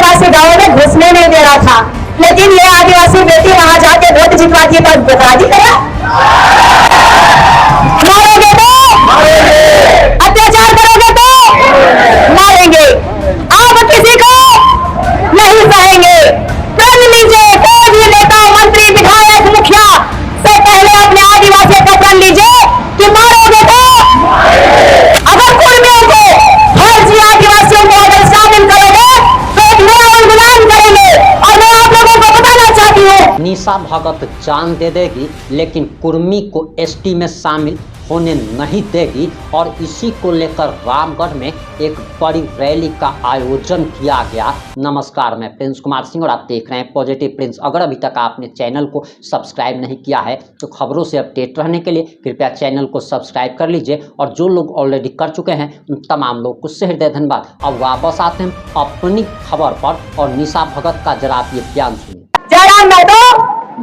आदिवासी गांव में घुसने नहीं दे रहा था, लेकिन ये आदिवासी बेटी वहां जाके वोट जितवाती है तो अपराधी करा। मारोगे तो अत्याचार करोगे तो मारेंगे। आप किसी को नहीं सहेंगे। प्रण लीजिए, कोई भी नेता, मंत्री, विधायक, मुखिया से पहले अपने आदिवासियों का प्रण लीजिए कि मारोगे तो। अगर कुर्मियों को, फर्जी आदिवासियों को अगर शामिल करोगे तो एक नया आंदोलन करेंगे। और मैं आप लोगों को बताना चाहती हूँ, निशा भगत जान दे देगी लेकिन कुर्मी को एसटी में शामिल होने नहीं देगी। और इसी को लेकर रामगढ़ में एक बड़ी रैली का आयोजन किया गया। नमस्कार, मैं प्रिंस कुमार सिंह और आप देख रहे हैं पॉजिटिव प्रिंस। अगर अभी तक आपने चैनल को सब्सक्राइब नहीं किया है तो खबरों से अपडेट रहने के लिए कृपया चैनल को सब्सक्राइब कर लीजिए। और जो लोग ऑलरेडी कर चुके हैं उन तमाम लोग को सहृदय धन्यवाद। अब वापस आते हैं अपनी खबर पर और निशा भगत का जरा आप ये बयान सुनिए। जरा मैं तो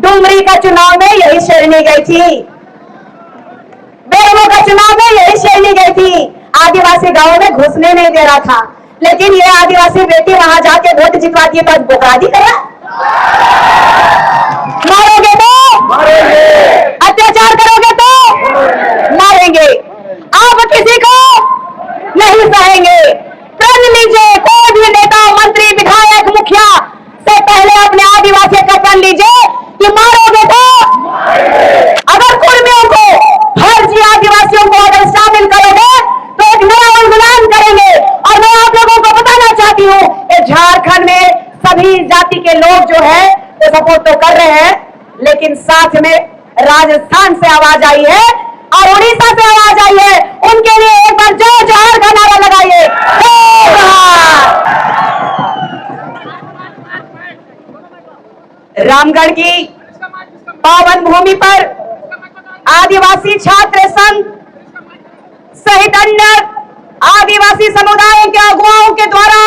डुमरी का चुनाव में यही शेरनी गई थी, बेरमो का चुनाव में यही शेरनी गई थी। आदिवासी गांव में घुसने नहीं दे रहा था, लेकिन ये आदिवासी बेटी वहां जाके वोट जितवाती है तो अपराधी करा। मारोगे तो अत्याचार करोगे तो मारेंगे। आप किसी को नहीं सहेंगे। प्रण लीजिए, कोई भी नेता, मंत्री, विधायक, मुखिया से पहले अपने आदिवासियों का प्रण लीजिए कि मारोगे तो। अगर कुर्मियों को, फर्जी आदिवासियों को अगर शामिल करोगे तो एक नया आंदोलन करेंगे। और मैं आप लोगों को बताना चाहती हूँ, झारखंड में सभी जाति के लोग जो है वो सपोर्ट तो कर रहे हैं, लेकिन साथ में राजस्थान से आवाज आई है और उड़ीसा से आवाज आई है। उनके लिए एक बार जय जोहार का नारा लगाइए। रामगढ़ की पावन भूमि पर आदिवासी छात्र संघ सहित अन्य आदिवासी समुदाय के अगुवाओं के द्वारा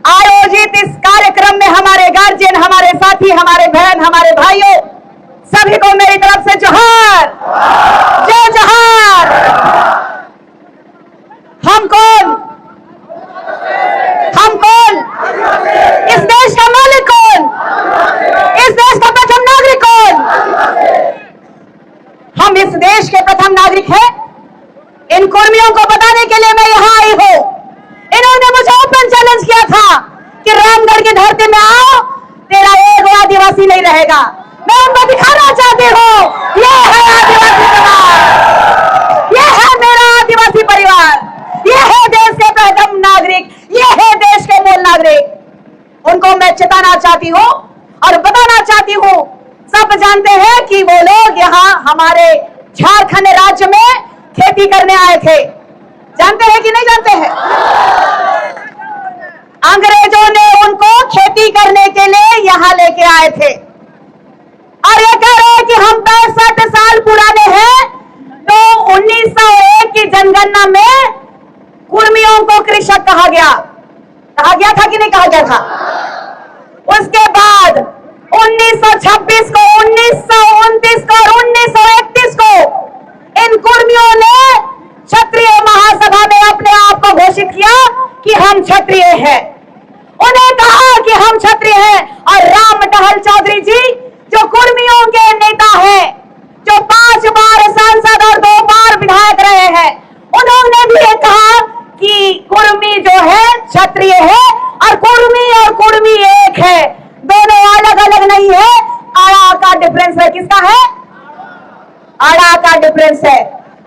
आयोजित इस कार्यक्रम में हमारे गार्जियन, हमारे साथी, हमारे बहन, हमारे भाइयों सभी को मेरी तरफ से जोहार, जय जोहार। हम कौन? हम कौन? इस देश का मालिक कौन? इस देश का प्रथम नागरिक कौन? हम इस देश के प्रथम नागरिक हैं। इन कुर्मियों को बताने के लिए मैं यहां आई हूं। इन्होंने मुझे ओपन चैलेंज किया था कि रामगढ़ की धरती में आओ, तेरा एक आदिवासी नहीं रहेगा। मैं उनको दिखाना चाहती हूं, ये है आदिवासी समाज, ये है मेरा आदिवासी परिवार, ये है देश के प्रथम नागरिक, ये है देश के मूल नागरिक। उनको मैं चिताना चाहती हूं और बताना चाहती हूं। सब जानते हैं कि वो लोग यहाँ हमारे झारखंड राज्य में खेती करने आए थे। जानते हैं कि नहीं जानते हैं? अंग्रेजों ने उनको खेती करने के लिए यहाँ लेके आए थे और ये कह रहे हैं कि हम 65 साल पुराने हैं। तो 1901 की जनगणना में कुर्मियों को कृषक कहा गया था कि नहीं कहा गया था? उसके बाद 1926 को, 1929 को और 1931 को इन कुर्मियों ने क्षत्रिय महासभा में अपने आप को घोषित किया कि हम क्षत्रिय हैं। उन्हें कहा कि हम क्षत्रिय हैं। और राम टहल चौधरी जी जो कुर्मियों के नेता हैं, जो 5 बार सांसद और 2 बार विधायक रहे हैं, उन्होंने भी ये कहा कि कुर्मी जो है क्षत्रिय है और कुर्मी एक है, दोनों अलग अलग नहीं है। आड़ा का डिफरेंस है। किसका है? आड़ा का डिफरेंस है।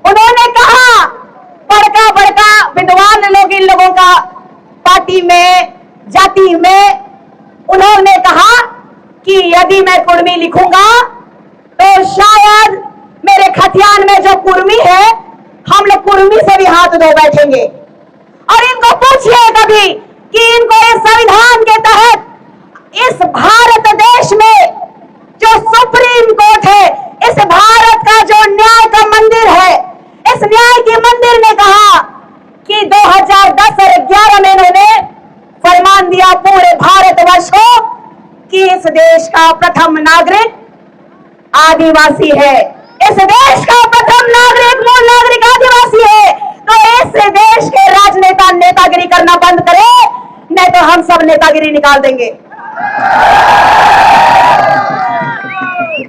उन्होंने कहा, बड़का विद्वान लोग इन लोगों का पार्टी में, जाति में, उन्होंने कहा कि यदि मैं कुर्मी लिखूंगा तो शायद मेरे खतियान में जो कुर्मी है, हम लोग कुर्मी से भी हाथ धो बैठेंगे। और इनको पूछिए कभी कि इनको इस संविधान के तहत इस भारत देश में जो सुप्रीम कोर्ट है, इस भारत का जो न्याय का मंदिर है, इस न्याय के मंदिर ने कहा कि 2010 और 11 में इन्होंने फरमान दिया पूरे भारतवर्ष को कि इस देश का प्रथम नागरिक आदिवासी है। इस देश का प्रथम नागरिक, मूल नागरिक आदिवासी है। तो इस देश के राजनेता नेतागिरी करना बंद करे नहीं तो हम सब नेतागिरी निकाल देंगे।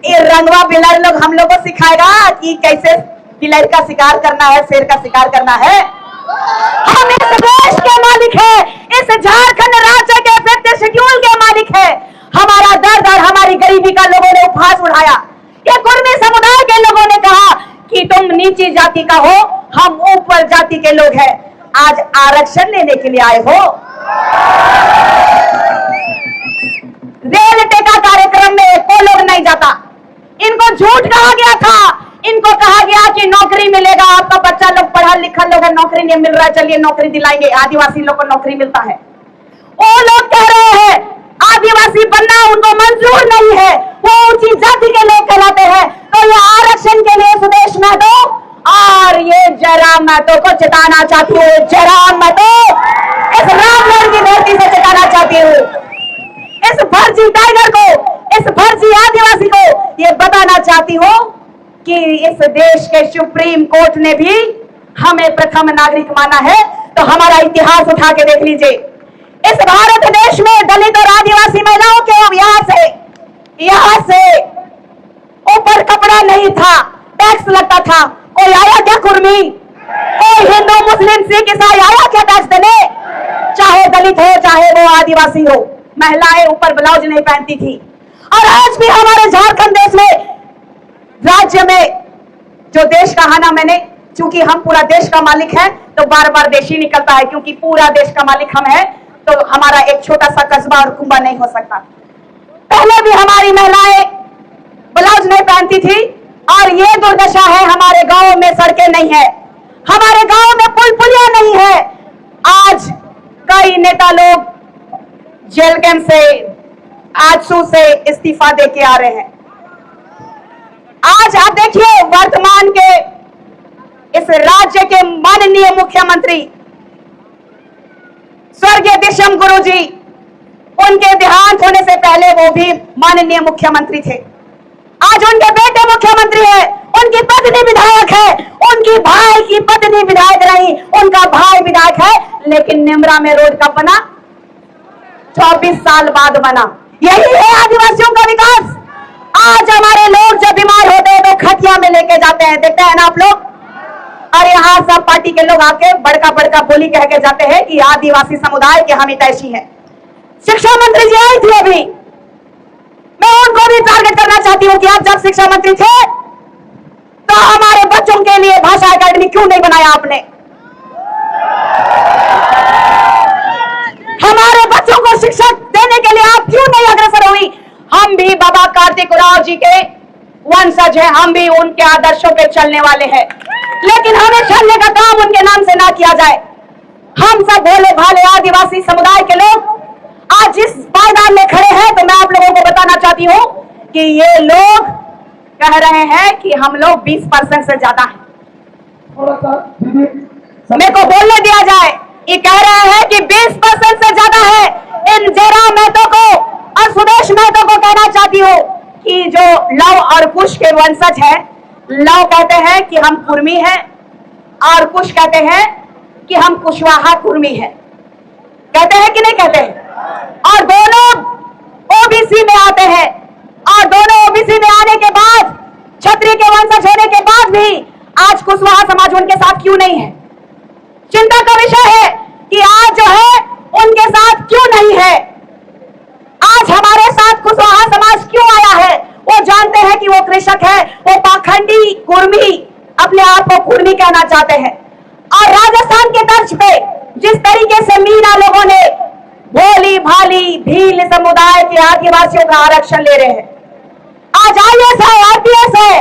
ये रंगवा बिलार लोग हम लोग को सिखाएगा कि कैसे बिलार का शिकार करना है, शेर का शिकार करना है। हम इस देश के मालिक है, इस झारखंड राज्य के 5th शेड्यूल के मालिक है। हमारा दर्द और हमारी गरीबी का लोगों ने उपहास उठाया। ये कुर्मी समुदाय के लोगों ने कहा कि तुम नीची जाति का हो, हम ऊपर जाति के लोग हैं। आज आरक्षण लेने के लिए आए हो। रेल टेका कार्यक्रम में कोई लोग नहीं जाता। इनको झूठ कहा गया था, इनको कहा गया कि नौकरी मिलेगा, आपका बच्चा लोग पढ़ा लिखा लोग है, नौकरी नहीं मिल रहा है, चलिए नौकरी दिलाएंगे, आदिवासी लोग को नौकरी मिलता है। वो लोग कह रहे हैं आदिवासी बनना उनको मंजूर नहीं है, वो ऊंची जाति के लोग कहलाते हैं। तो ये आरक्षण के लिए सुदेश महतो और ये जयराम महतो को चेताना चाहती हूँ। जयराम महतो इस रामगढ़ की धरती से चेताना चाहती हूँ, इस फर्जी टाइगर को, इस फर्जी आदिवासी को ये बताना चाहती हूँ कि इस देश के सुप्रीम कोर्ट ने भी हमें प्रथम नागरिक माना है। तो हमारा इतिहास उठा के देख लीजिए। इस भारत देश में दलित और आदिवासी महिलाओं के यहां से ऊपर कपड़ा नहीं था, टैक्स लगता था। कोई आया क्या कुर्मी, कोई हिंदू मुस्लिम सिख ईसाई आया क्या टैक्स देने? चाहे दलित हो चाहे वो आदिवासी हो, महिलाएं ऊपर ब्लाउज नहीं पहनती थी। और आज भी हमारे झारखंड देश में, राज्य में, जो देश कहा ना मैंने, चूंकि हम पूरा देश का मालिक है तो बार बार देश ही निकलता है, क्योंकि पूरा देश का मालिक हम है तो हमारा एक छोटा सा कस्बा और कुंबा नहीं हो सकता। पहले भी हमारी महिलाएं ब्लाउज नहीं पहनती थी और ये दुर्दशा है। हमारे गांव में सड़कें नहीं है, हमारे गांव में पुल पुलिया नहीं है। आज कई नेता लोग जेल कैंप से, आजसू से इस्तीफा दे के आ रहे हैं। आज आप देखिए वर्तमान के इस राज्य के माननीय मुख्यमंत्री स्वर्गीय विषम गुरु जी, उनके देहांत होने से पहले वो भी माननीय मुख्यमंत्री थे। आज उनके बेटे मुख्यमंत्री है, उनकी पत्नी विधायक है, उनकी भाई की पत्नी विधायक रही, उनका भाई विधायक है। लेकिन निमरा में रोड कब बना? 24 साल बाद बना। यही है आदिवासियों का विकास। आज हमारे लोग जब बीमार होते हैं तो खटिया में लेके जाते हैं, देखते हैं ना आप लोग। और यहाँ सब पार्टी के लोग आके बड़का बड़का बोली कह के जाते हैं कि आदिवासी समुदाय के हम हितैषी हैं। शिक्षा मंत्री जी आई थी अभी, मैं उनको भी टारगेट करना चाहती हूँ कि आप जब शिक्षा मंत्री थे तो हमारे बच्चों के लिए भाषा अकादमी क्यों नहीं बनाया आपने? हमारे बच्चों को शिक्षा देने के लिए आप क्यों नहीं अग्रसर हुई? हम भी बाबा कार्तिक उरांव जी के वंशज हैं, हम भी उनके आदर्शों पे चलने वाले हैं। लेकिन हमें चलने का काम उनके नाम से ना किया जाए। हम सब भोले भाले आदिवासी समुदाय के लोग आज जिस पायदान में खड़े हैं, तो मैं आप लोगों को बताना चाहती हूँ कि ये लोग कह रहे हैं कि हम लोग 20% से ज्यादा हैं। मेरे को बोलने दिया जाए। ये कह रहे हैं कि 20% से ज्यादा है। इन जयराम महतो को और सुदेश महतो को कहना चाहती हूँ कि जो लव और कुश के वंशज है, लव कहते हैं कि हम कुर्मी हैं और कुश कहते हैं कि हम कुशवाहा कुर्मी हैं। कहते हैं कि नहीं कहते हैं? और दोनों ओबीसी में आते हैं और दोनों ओबीसी में आने के बाद, क्षत्रिय के वंशज होने के बाद भी आज कुशवाहा समाज उनके साथ क्यों नहीं है? चिंता का विषय है कि आज जो है उनके साथ क्यों नहीं है। आज हमारे साथ कुशवाहा समाज क्यों आया है? वो जानते हैं कि वो कृषक है, वो पाखंडी कुर्मी अपने आप को कुर्मी कहना चाहते हैं। और राजस्थान के तर्ज पे जिस तरीके से मीना लोगों ने भोली भाली भील समुदाय के आदिवासियों का आरक्षण ले रहे हैं। आज IAS है, RPS है,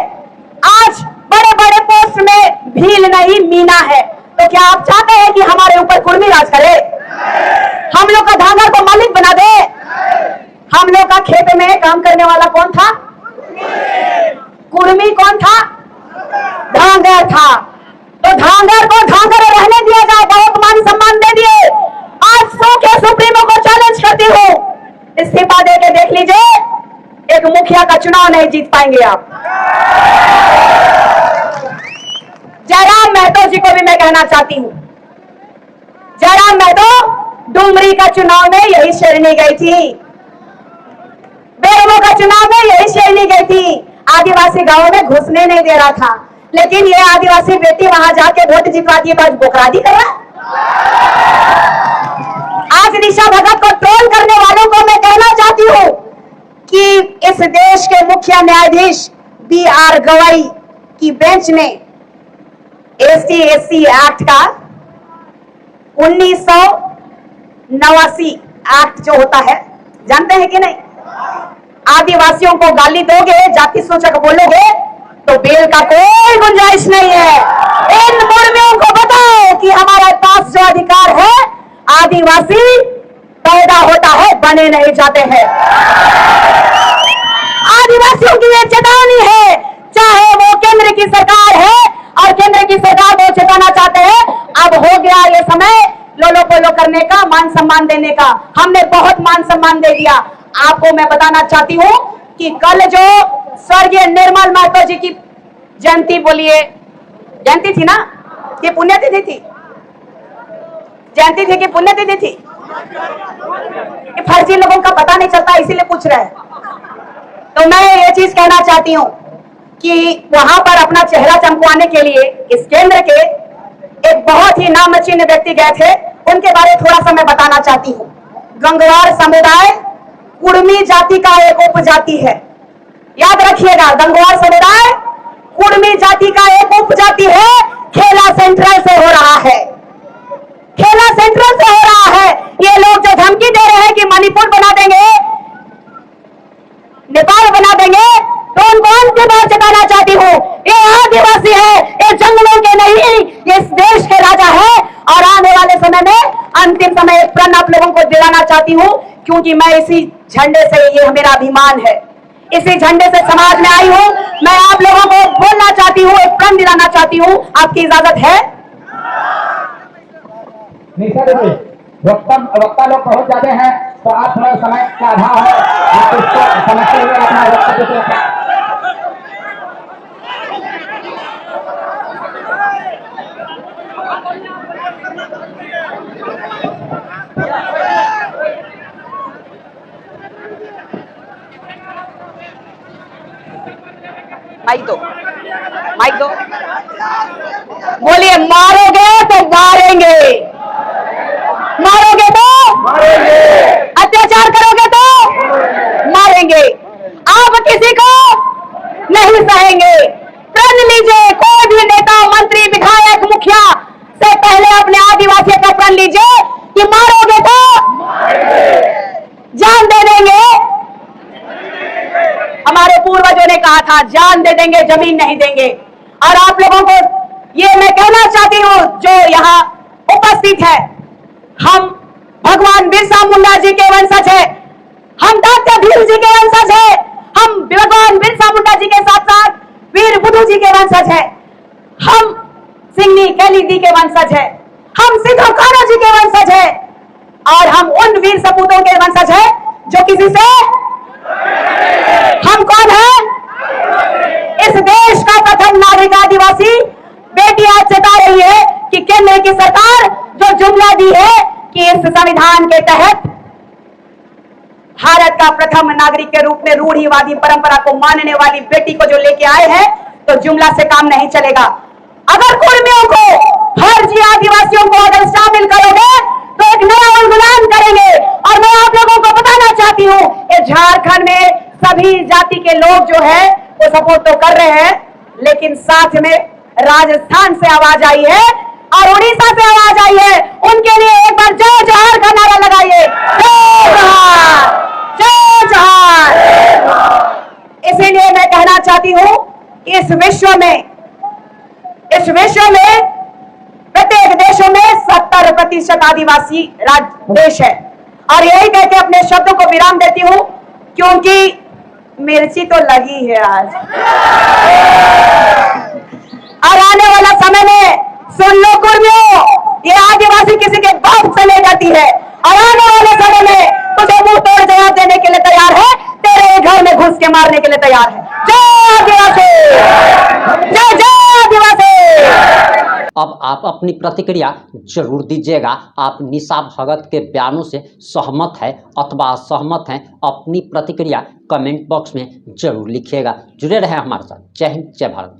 आज बड़े बड़े पोस्ट में भील नहीं मीना है। तो क्या आप चाहते हैं कि हमारे ऊपर कुर्मी राज करे? हम लोग का धांगर को मालिक बना दे? हम लोग का खेत में काम करने वाला कौन था? कुर्मी कौन था? धांगर था। तो धांगर को धांगर रहने दिया जाए, बहुत मान सम्मान दे दिए। आज सो के सुप्रीमो को चैलेंज करती हूँ, इस्तीफा दे के देख लीजिए, एक मुखिया का चुनाव नहीं जीत पाएंगे आप। जयराम महतो जी को भी मैं कहना चाहती हूँ, जयराम महतो डुमरी का चुनाव में यही शेरनी गई थी, बेरमो का चुनाव में यही शेरनी गई थी। आदिवासी गांवों में घुसने नहीं दे रहा था, लेकिन ये आदिवासी बेटी वहां जाके वोट जितवाती है, बस बोखरादी कर रहा। आज निशा भगत को ट्रोल करने वालों को मैं कहना चाहती हूं कि इस देश के मुख्य न्यायाधीश BR गवाई की बेंच ने ST/SC एक्ट का 1989 एक्ट जो होता है, जानते हैं कि नहीं? आदिवासियों को गाली दोगे, जाति सूचक बोलोगे तो बेल का कोई गुंजाइश नहीं है। इन मुर्मियों को बताओ कि हमारे पास जो अधिकार है, आदिवासी पैदा होता है, बने नहीं जाते हैं। आदिवासियों की ये चेतावनी है, चाहे वो केंद्र की सरकार है और केंद्र की सरकार को चेताना चाहते हैं। अब हो गया ये समय लोलो पोलो करने का, मान सम्मान देने का। हमने बहुत मान सम्मान दे दिया। आपको मैं बताना चाहती हूं कि कल जो स्वर्गीय निर्मल महतो जी की जयंती, बोलिए जयंती थी ना, ये पुण्यतिथि थी, जयंती थी कि पुण्यतिथि थी? ये फर्जी लोगों का पता नहीं चलता, इसीलिए पूछ रहे हैं। तो मैं ये चीज कहना चाहती हूं कि वहां पर अपना चेहरा चमकवाने के लिए इस केंद्र के एक बहुत ही नामचीन व्यक्ति गए थे, उनके बारे में थोड़ा सा मैं बताना चाहती हूं। गंगवार समुदाय कुर्मी जाति का एक उपजाति है, याद रखिएगा। गंगवार समुदाय कुर्मी जाति का एक उपजाति है। खेला सेंट्रल से हो रहा है, खेला सेंट्रल से हो रहा है। ये लोग जो धमकी दे रहे हैं कि मणिपुर बना देंगे, नेपाल बना देंगे, तो उनको अंतिम बार चेताना चाहती हूँ, ये आदिवासी है, ये जंगलों के नहीं, ये इस देश के राजा है। और आने वाले समय में अंतिम समय एक प्रण आप लोगों को दिलाना चाहती हूँ, क्योंकि मैं इसी झंडे से, ये मेरा अभिमान है, इसी झंडे से समाज में आई हूँ। मैं आप लोगों को बोलना चाहती हूँ, एक प्रण दिलाना चाहती हूँ। आपकी इजाजत है? वक्ता लोग बहुत ज्यादा हैं, तो आप थोड़ा समय का अभाव है, उसको समझते हुए अपना वक्तव्य रखें। माइक दो, माइक दो। बोलिए, मारोगे तो मारेंगे, मारोगे तो मारेंगे, अत्याचार करोगे तो मारेंगे। आप किसी को नहीं सहेंगे। प्रण लीजिए, कोई भी नेता, मंत्री, विधायक, मुखिया से पहले अपने आदिवासियों का प्रण लीजिए कि मारोगे तो जान दे देंगे। हमारे पूर्वजों ने कहा था, जान दे देंगे, जमीन नहीं देंगे। और आप लोगों को ये मैं कहना चाहती हूँ, जो यहाँ उपस्थित है, हम भगवान बिरसा मुंडा जी के वंशज है, हम डॉक्टर भीम जी के वंशज है, हम भगवान बिरसा मुंडा जी के साथ साथ वीर बुद्धू जी के वंशज है, हम सिंगनी कैलीदी के वंशज है, हम सिद्धो कान्हा जी के वंशज है, और हम उन वीर सपूतों के वंशज है जो किसी से, हम कौन है? इस देश का प्रथम नागरिक आदिवासी बेटी आज चेता रही है कि केंद्र की सरकार जो जुमला दी है कि इस संविधान के तहत भारत का प्रथम नागरिक के रूप में रूढ़िवादी परंपरा को मानने वाली बेटी को जो लेके आए हैं, तो जुमला से काम नहीं चलेगा। अगर कुर्मियों को, फर्जी आदिवासियों को अगर शामिल करोगे तो एक नया उन्मूलन करेंगे। और मैं आप लोगों को बताना चाहती हूँ, ये झारखंड में सभी जाति के लोग जो है वो सपोर्ट तो कर रहे हैं, लेकिन साथ में राजस्थान से आवाज आई है और उड़ीसा से आवाज आई है, उनके लिए एक बार जय जोहार का नारा लगाइए। जय जोहार, जय जोहार। इसीलिए मैं कहना चाहती हूँ, इस विश्व में प्रत्येक देशों में 70% आदिवासी देश है। और यही कहकर अपने शब्दों को विराम देती हूँ, क्योंकि मिर्ची तो लगी है आज। और आने वाला समय में सुन लो कुर्मियों, ये आदिवासी किसी के बाप से नहीं जाती है। और आने वाले समय में तुझे मुंह तोड़ जवाब देने के लिए तैयार है, तेरे घर में घुस के मारने के लिए तैयार है। जय आदिवासी, जय जय आदिवासी। अब आप अपनी प्रतिक्रिया जरूर दीजिएगा। आप निशा भगत के बयानों से सहमत है अथवा असहमत हैं? अपनी प्रतिक्रिया कमेंट बॉक्स में जरूर लिखिएगा। जुड़े रहे हमारे साथ। जय हिंद, जय भारत।